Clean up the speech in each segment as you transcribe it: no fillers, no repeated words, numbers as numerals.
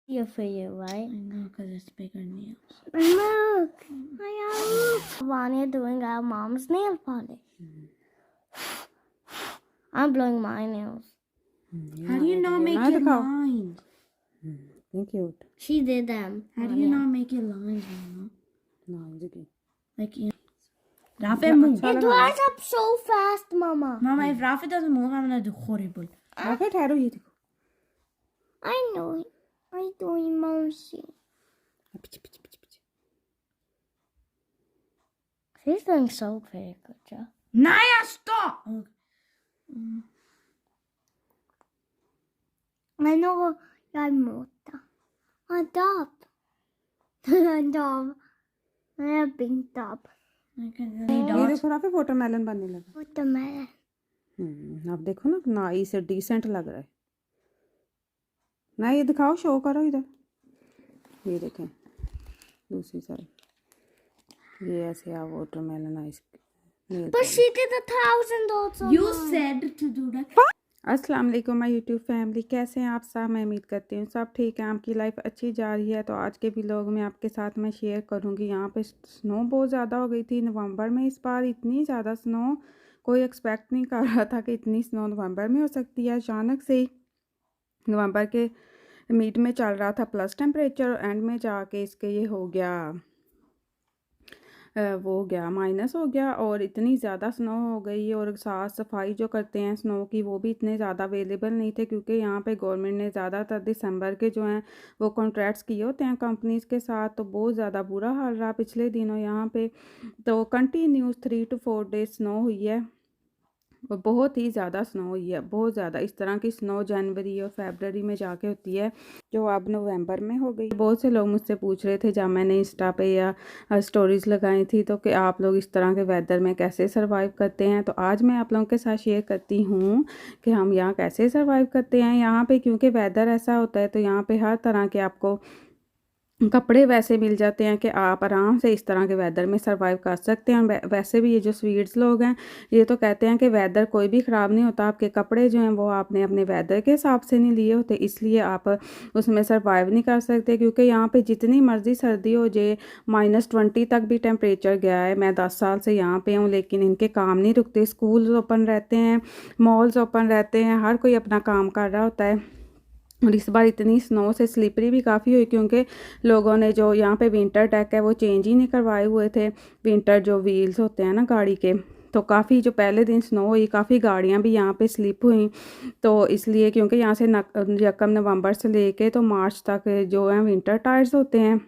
Here for you, right? I know, because it's bigger nails. Look, Vanya doing our mom's nail polish. I'm blowing my nails. How do you not make it lines? Thank you. She did them. How do you not make it lines, Mama? No, it's okay. Like, you Rafa, move. It dries up so fast, Mama. Mama, if Rafa doesn't move, I'm gonna do horrible. Rafa, ठहरो ये देखो. I know it. I'm doing Momsy. She's doing so very good job. Naya, stop! I know jag måste. Adopt. Adopt. I have been top. I can really ये dodge. देखो Rafe watermelon बनने लगा. Watermelon. अब देखो ना nice decent लग रहा है ना. ये दिखाओ, शो करो इधर. ये देखें दूसरी साइड. ये ऐसे आप watermelon nice. But she did 1,000 also. You said to do that. अस्सलाम वालेकुम माय यूट्यूब फैमिली. कैसे हैं आप सब? मैं उम्मीद करती हूँ सब ठीक है. आपकी लाइफ अच्छी जा रही है. तो आज के व्लॉग में आपके साथ मैं शेयर करूँगी. यहाँ पे स्नो बहुत ज़्यादा हो गई थी नवंबर में. इस बार इतनी ज़्यादा स्नो कोई एक्सपेक्ट नहीं कर रहा था कि इतनी स्नो नवंबर में हो सकती है. अचानक से नवंबर के मिड में चल रहा था प्लस टेम्परेचर और एंड में जाके इसके ये हो गया, वो हो गया माइनस हो गया. और इतनी ज़्यादा स्नो हो गई. और साफ़ सफाई जो करते हैं स्नो की वो भी इतने ज़्यादा अवेलेबल नहीं थे, क्योंकि यहाँ पे गवर्नमेंट ने ज़्यादातर दिसंबर के जो हैं वो कॉन्ट्रैक्ट्स किए होते हैं कंपनीज़ के साथ. तो बहुत ज़्यादा बुरा हाल रहा पिछले दिनों यहाँ पे. तो कंटिन्यूस 3 to 4 डेज स्नो हुई है. और बहुत ही ज़्यादा स्नो हुई है, बहुत ज़्यादा. इस तरह की स्नो जनवरी और फरवरी में जाके होती है जो अब नवंबर में हो गई. बहुत से लोग मुझसे पूछ रहे थे जब मैंने इंस्टा पे या स्टोरीज़ लगाई थी तो कि आप लोग इस तरह के वेदर में कैसे सरवाइव करते हैं. तो आज मैं आप लोगों के साथ शेयर करती हूँ कि हम यहाँ कैसे सरवाइव करते हैं यहाँ पे. क्योंकि वेदर ऐसा होता है तो यहाँ पे हर तरह के आपको कपड़े वैसे मिल जाते हैं कि आप आराम से इस तरह के वेदर में सरवाइव कर सकते हैं. वैसे भी ये जो स्वीट्स लोग हैं ये तो कहते हैं कि वेदर कोई भी ख़राब नहीं होता. आपके कपड़े जो हैं वो आपने अपने वेदर के हिसाब से नहीं लिए होते, इसलिए आप उसमें सरवाइव नहीं कर सकते. क्योंकि यहाँ पे जितनी मर्ज़ी सर्दी हो जाए -20 तक भी टेम्परेचर गया है. मैं 10 साल से यहाँ पे हूँ लेकिन इनके काम नहीं रुकते. स्कूल्स ओपन रहते हैं, मॉल्स ओपन रहते हैं, हर कोई अपना काम कर रहा होता है. और इस बार इतनी स्नो से स्लिपरी भी काफ़ी हुई, क्योंकि लोगों ने जो यहाँ पे विंटर डेक है वो चेंज ही नहीं करवाए हुए थे. विंटर जो व्हील्स होते हैं ना गाड़ी के, तो काफ़ी जो पहले दिन स्नो हुई काफ़ी गाड़ियाँ भी यहाँ पे स्लिप हुई. तो इसलिए क्योंकि यहाँ से यकम नवंबर से लेके तो मार्च तक जो है विंटर टायर्स होते हैं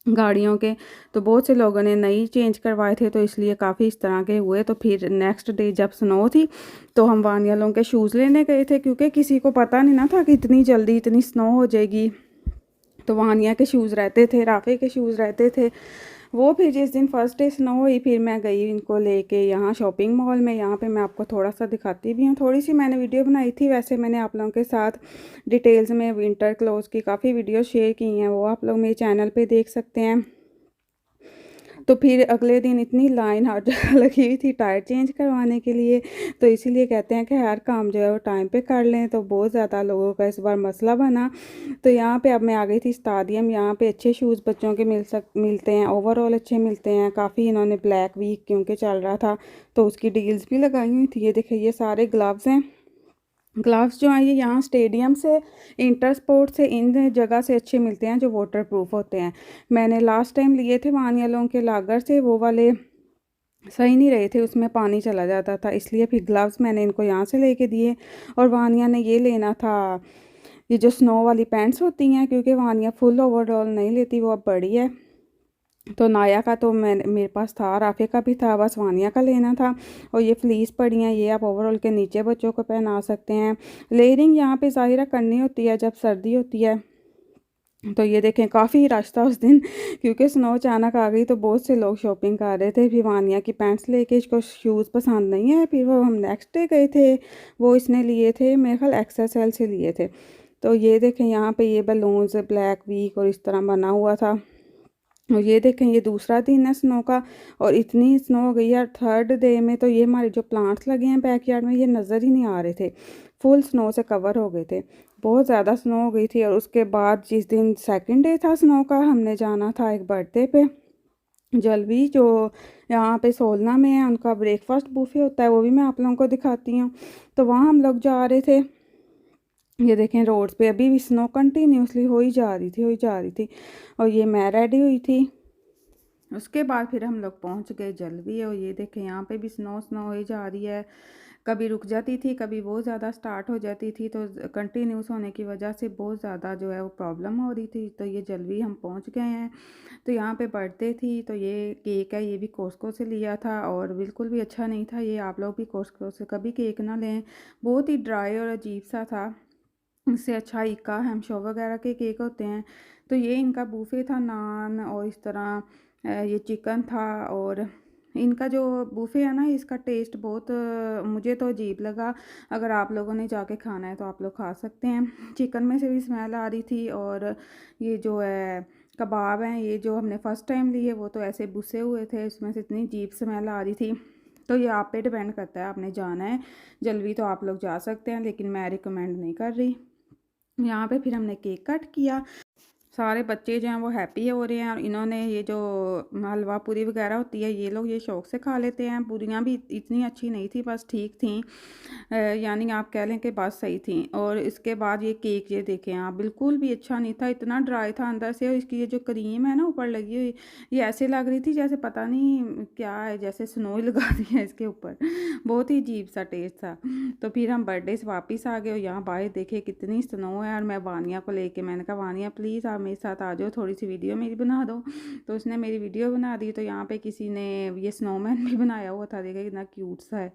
गाड़ियों के, तो बहुत से लोगों ने नई चेंज करवाए थे. तो इसलिए काफ़ी इस तरह के हुए. तो फिर नेक्स्ट डे जब स्नो थी तो हम वानिया लोगों के शूज़ लेने गए थे, क्योंकि किसी को पता नहीं ना था कि इतनी जल्दी इतनी स्नो हो जाएगी. तो वानिया के शूज़ रहते थे, राफे के शूज़ रहते थे. वो फिर जिस दिन फर्स्ट डे स्नो हुई फिर मैं गई इनको लेके यहाँ शॉपिंग मॉल में. यहाँ पे मैं आपको थोड़ा सा दिखाती भी हूँ. थोड़ी सी मैंने वीडियो बनाई थी. वैसे मैंने आप लोगों के साथ डिटेल्स में विंटर क्लोथ्स की काफ़ी वीडियो शेयर की हैं, वो आप लोग मेरे चैनल पे देख सकते हैं. तो फिर अगले दिन इतनी लाइन हर जगह लगी हुई थी टायर चेंज करवाने के लिए. तो इसीलिए कहते हैं कि हर काम जो है वो टाइम पे कर लें. तो बहुत ज़्यादा लोगों का इस बार मसला बना. तो यहाँ पे अब मैं आ गई थी स्टाडियम. यहाँ पे अच्छे शूज़ बच्चों के मिलते हैं, ओवरऑल अच्छे मिलते हैं काफ़ी. इन्होंने ब्लैक वीक क्योंकि चल रहा था तो उसकी डील्स भी लगाई हुई थी. ये देखिए ये सारे ग्लव्स हैं. ग्लव्स जो हैं ये यहाँ स्टेडियम से, इंटर स्पोर्ट से, इन जगह से अच्छे मिलते हैं जो वाटर प्रूफ होते हैं. मैंने लास्ट टाइम लिए थे वानिया लोगों के लागर से, वो वाले सही नहीं रहे थे, उसमें पानी चला जाता था. इसलिए फिर ग्लव्स मैंने इनको यहाँ से लेके दिए. और वानिया ने ये लेना था ये जो स्नो वाली पैंट्स होती हैं, क्योंकि वानिया फुल ओवरऑल नहीं लेती, वो अब बड़ी है. तो नाया का तो मेरे पास था, राफे का भी था, बस वानिया का लेना था. और ये फ्लीस पड़ी हैं, ये आप ओवरऑल के नीचे बच्चों को पहना सकते हैं. लेयरिंग यहाँ पे ज़ाहिर करनी होती है जब सर्दी होती है. तो ये देखें काफ़ी रश था उस दिन, क्योंकि स्नो अचानक आ गई तो बहुत से लोग शॉपिंग कर रहे थे. फिर वानिया की पैंट्स लेके, इसको शूज़ पसंद नहीं है. फिर वो हम नेक्स्ट डे गए थे, वो इसने लिए थे मेरे ख्याल XSL से लिए थे. तो ये देखें यहाँ पे ये बलून्स ब्लैक वीक और इस तरह बना हुआ था. और ये देखें ये दूसरा दिन है स्नो का. और इतनी स्नो हो गई है थर्ड डे में. तो ये हमारे जो प्लांट्स लगे हैं बैकयार्ड में ये नज़र ही नहीं आ रहे थे, फुल स्नो से कवर हो गए थे. बहुत ज़्यादा स्नो हो गई थी। और उसके बाद जिस दिन सेकंड डे था स्नो का, हमने जाना था एक बर्थडे पे जलवी, जो यहाँ पे सोलना में है, उनका ब्रेकफास्ट बुफे होता है, वो भी मैं आप लोगों को दिखाती हूँ। तो वहाँ हम लोग जा रहे थे। ये देखें रोड्स पे अभी भी स्नो कंटिन्यूसली हो ही जा रही थी। और ये मैं रेडी हुई थी। उसके बाद फिर हम लोग पहुंच गए जलवी। और ये देखें यहाँ पे भी स्नो हो ही जा रही है, कभी रुक जाती थी, कभी बहुत ज़्यादा स्टार्ट हो जाती थी। तो कंटिन्यूस होने की वजह से बहुत ज़्यादा जो है वो प्रॉब्लम हो रही थी। तो ये जलवी हम पहुंच गए हैं। तो यहाँ पे बर्थडे थी, तो ये केक है, ये भी कॉस्को से लिया था और बिल्कुल भी अच्छा नहीं था। ये आप लोग भी कॉस्को से कभी केक ना लें, बहुत ही ड्राई और अजीब सा था। इससे अच्छा इक्का हैमशो वगैरह के केक होते हैं। तो ये इनका बूफे था, नान और इस तरह ये चिकन था। और इनका जो बूफे है ना, इसका टेस्ट बहुत मुझे तो अजीब लगा। अगर आप लोगों ने जाके खाना है तो आप लोग खा सकते हैं। चिकन में से भी स्मेल आ रही थी। और ये जो है कबाब हैं, ये जो हमने फ़र्स्ट टाइम लिए वो तो ऐसे बुसे हुए थे, इसमें से इतनी अजीब स्मेल आ रही थी। तो ये आप पे डिपेंड करता है, आपने जाना है जल्दी तो आप लोग जा सकते हैं, लेकिन मैं रिकमेंड नहीं कर रही। यहाँ पे फिर हमने केक कट किया। सारे बच्चे जो हैं वो हैप्पी हो रहे हैं। और इन्होंने ये जो हलवा पूरी वगैरह होती है, ये लोग ये शौक़ से खा लेते हैं। पूरियाँ भी इतनी अच्छी नहीं थी, बस ठीक थी, यानी आप कह लें कि बस सही थी। और इसके बाद ये केक ये देखें आप, बिल्कुल भी अच्छा नहीं था, इतना ड्राई था अंदर से। और इसकी ये जो क्रीम है ना ऊपर लगी हुई, ये ऐसे लग रही थी जैसे पता नहीं क्या है, जैसे स्नो ही लगा दी है इसके ऊपर। बहुत ही अजीब सा टेस्ट था। तो फिर हम बर्थडे से वापस आ गए और यहाँ बाहर देखे कितनी स्नो है। और मैं वानिया को लेके, मैंने कहा वानिया प्लीज़ आप मेरे साथ आ जाओ, थोड़ी सी वीडियो मेरी बना दो। तो उसने मेरी वीडियो बना दी। तो यहाँ पे किसी ने ये स्नोमैन भी बनाया हुआ था, देखा कितना क्यूट सा है।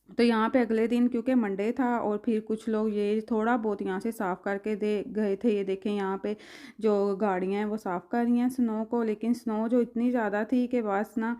तो यहाँ पे अगले दिन क्योंकि मंडे था, और फिर कुछ लोग ये थोड़ा बहुत यहाँ से साफ़ करके दे गए थे। ये देखें यहाँ पे जो गाड़ियाँ हैं वो साफ़ कर रही हैं स्नो को। लेकिन स्नो जो इतनी ज़्यादा थी कि बस ना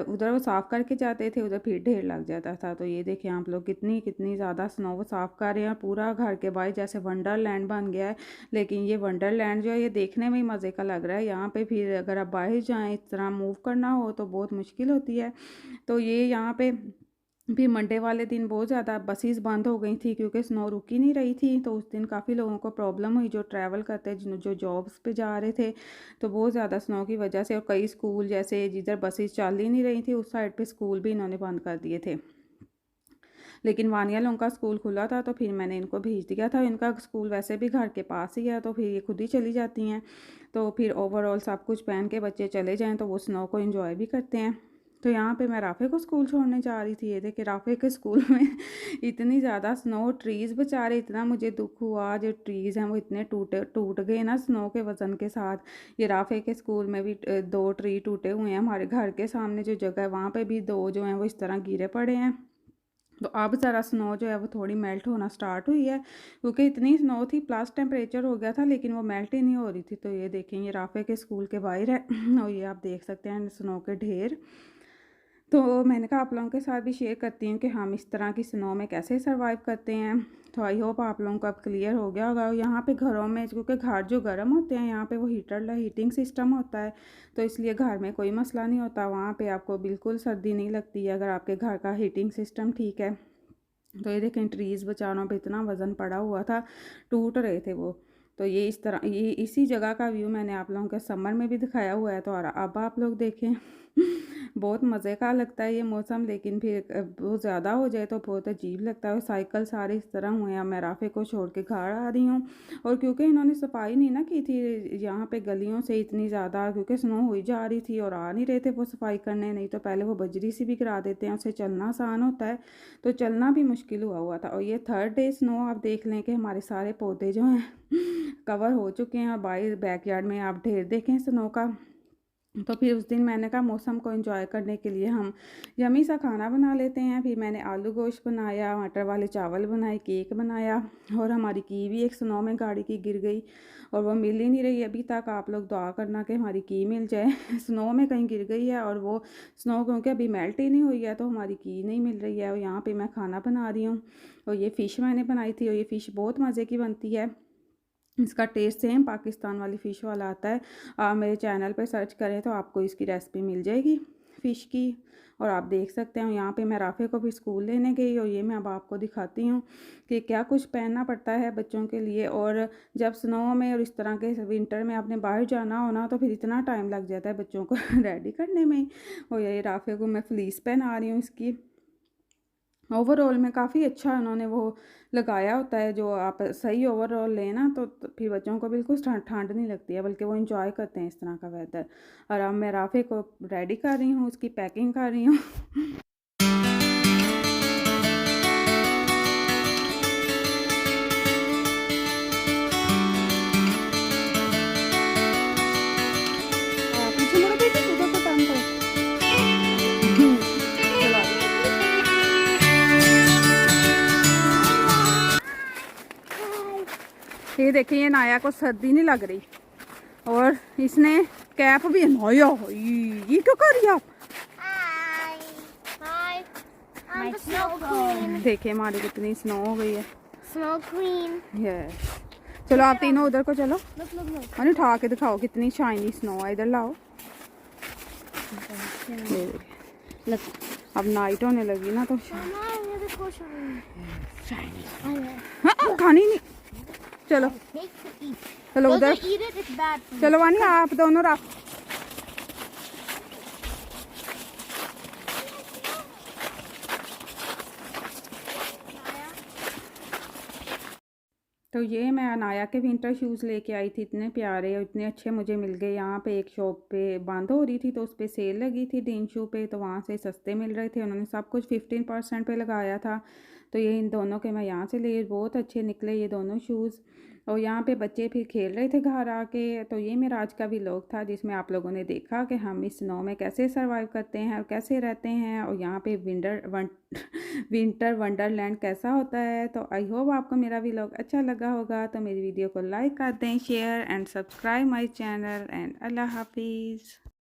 उधर वो साफ़ करके जाते थे, उधर फिर ढेर लग जाता था। तो ये देखें आप लोग कितनी कितनी ज़्यादा स्नो वो साफ़ कर रहे हैं। पूरा घर के बाहर जैसे वंडरलैंड बन गया है। लेकिन ये वंडरलैंड जो है ये देखने में ही मज़े का लग रहा है। यहाँ पर फिर अगर आप बाहर जाएँ, इस तरह मूव करना हो तो बहुत मुश्किल होती है। तो ये यहाँ पर भी मंडे वाले दिन बहुत ज़्यादा बसेस बंद हो गई थी, क्योंकि स्नो रुक ही नहीं रही थी। तो उस दिन काफ़ी लोगों को प्रॉब्लम हुई, जो ट्रैवल करते जो जॉब्स पे जा रहे थे। तो बहुत ज़्यादा स्नो की वजह से, और कई स्कूल जैसे जिधर बसेस चल ही नहीं रही थी उस साइड पे स्कूल भी इन्होंने बंद कर दिए थे। लेकिन वानिया लोगों का स्कूल खुला था, तो फिर मैंने इनको भेज दिया था। इनका स्कूल वैसे भी घर के पास ही है, तो फिर ये खुद ही चली जाती हैं। तो फिर ओवरऑल सब कुछ पहन के बच्चे चले जाएँ तो वो स्नो को इन्जॉय भी करते हैं। तो यहाँ पे मैं राफ़े को स्कूल छोड़ने जा रही थी। ये देखिए राफ़े के स्कूल में इतनी ज़्यादा स्नो, ट्रीज़ बेचारे, इतना मुझे दुख हुआ, जो ट्रीज़ हैं वो इतने टूट गए ना स्नो के वज़न के साथ। ये राफ़े के स्कूल में भी 2 ट्री टूटे हुए हैं। हमारे घर के सामने जो जगह है वहाँ पे भी 2 जो हैं वो इस तरह गिरे पड़े हैं। तो अब ज़रा स्नो जो है वो थोड़ी मेल्ट होना स्टार्ट हुई है, क्योंकि इतनी स्नो थी, प्लस टेम्परेचर हो गया था, लेकिन वो मेल्ट ही नहीं हो रही थी। तो ये देखें ये राफ़े के स्कूल के बाहर है और ये आप देख सकते हैं स्नो के ढेर। तो मैंने कहा आप लोगों के साथ भी शेयर करती हूँ कि हम इस तरह की स्नो में कैसे सरवाइव करते हैं। तो आई होप आप लोगों को अब क्लियर हो गया होगा। यहाँ पे घरों में, क्योंकि घर जो गर्म होते हैं यहाँ पे वो हीटिंग सिस्टम होता है, तो इसलिए घर में कोई मसला नहीं होता। वहाँ पे आपको बिल्कुल सर्दी नहीं लगती है अगर आपके घर का हीटिंग सिस्टम ठीक है। तो ये देखें ट्रीज़ बेचारों पे इतना वज़न पड़ा हुआ था, टूट रहे थे वो। तो ये इस तरह, ये इसी जगह का व्यू मैंने आप लोगों के समर में भी दिखाया हुआ है। तो और अब आप लोग देखें बहुत मज़े का लगता है ये मौसम, लेकिन फिर बहुत ज़्यादा हो जाए तो बहुत अजीब लगता है। साइकिल सारे इस तरह हुए हैं। मैं राफ़े को छोड़ के घर आ रही हूँ, और क्योंकि इन्होंने सफाई नहीं ना की थी यहाँ पे गलियों से इतनी ज़्यादा, क्योंकि स्नो हुई जा रही थी और आ नहीं रहे थे वो सफाई करने। नहीं तो पहले वो बजरी सी भी करा देते हैं, उससे चलना आसान होता है, तो चलना भी मुश्किल हुआ था। और ये 3rd डे स्नो आप देख लें कि हमारे सारे पौधे जो हैं कवर हो चुके हैं। और बाहर बैकयार्ड में आप ढेर देखें स्नो का। तो फिर उस दिन मैंने कहा मौसम को एंजॉय करने के लिए हम यमी सा खाना बना लेते हैं। फिर मैंने आलू गोश्त बनाया, मटर वाले चावल बनाए, केक बनाया। और हमारी की भी एक स्नो में गाड़ी की गिर गई और वो मिल ही नहीं रही अभी तक। आप लोग दुआ करना कि हमारी की मिल जाए स्नो में कहीं गिर गई है, और वो स्नो क्योंकि अभी मेल्ट ही नहीं हुई है तो हमारी की नहीं मिल रही है। और यहाँ पर मैं खाना बना रही हूँ, और ये फ़िश मैंने बनाई थी, और ये फ़िश बहुत मज़े की बनती है। इसका टेस्ट सेम पाकिस्तान वाली फ़िश वाला आता है। आप मेरे चैनल पे सर्च करें तो आपको इसकी रेसिपी मिल जाएगी। फ़िश की। और आप देख सकते हैं यहाँ पे मैं राफ़े को भी स्कूल लेने गई, और ये मैं अब आपको दिखाती हूँ कि क्या कुछ पहनना पड़ता है बच्चों के लिए। और जब स्नो में और इस तरह के विंटर में आपने बाहर जाना हो ना, तो फिर इतना टाइम लग जाता है बच्चों को रेडी करने में ही। और ये राफ़े को मैं फ्लीस पहना रही हूँ इसकी। ओवरऑल में काफ़ी अच्छा उन्होंने वो लगाया होता है, जो आप सही ओवरऑल लें ना तो फिर बच्चों को बिल्कुल ठंड नहीं लगती है, बल्कि वो इंजॉय करते हैं इस तरह का वेदर। और अब मैं राफ़े को रेडी कर रही हूँ, उसकी पैकिंग कर रही हूँ। पीछे मुड़ो बेटी, उधर को टर्न करो। चलो आगे। ये देखिए, ये नाया को सर्दी नहीं लग रही, और इसने कैप भी नाया ये क्या कर रही आप? Hi. Hi. I'm My the snow snow queen. देखिए हमारी कितनी स्नो हो गई है। Snow queen. यस, चलो आप तीनों उधर को चलो। Look. अरे उठा के दिखाओ कितनी शाइनी स्नो है, इधर लाओ। ये देखिए, अब नाइट होने लगी ना तो Mama, I'm gonna go shiny. हाँ, खानी नहीं। चलो Take to eat. चलो Those उधर, who eat it, it's bad for you. चलो वानी आप दोनों रख। तो ये मैं अनाया के विंटर शूज़ लेके आई थी, इतने प्यारे और इतने अच्छे मुझे मिल गए। यहाँ पे एक शॉप पे बंद हो रही थी तो उस पे सेल लगी थी डीन शू पे, तो वहाँ से सस्ते मिल रहे थे। उन्होंने सब कुछ 15% पे लगाया था। तो ये इन दोनों के मैं यहाँ से लिए, बहुत अच्छे निकले ये दोनों शूज़। और यहाँ पे बच्चे फिर खेल रहे थे घर आके। तो ये मेरा आज का व्लॉग था, जिसमें आप लोगों ने देखा कि हम इस स्नो में कैसे सर्वाइव करते हैं और कैसे रहते हैं, और यहाँ पे विंटर वंडरलैंड कैसा होता है। तो आई होप आपको मेरा व्लॉग अच्छा लगा होगा। तो मेरी वीडियो को लाइक कर दें, share and subscribe my channel, and अल्लाह हाफिज़।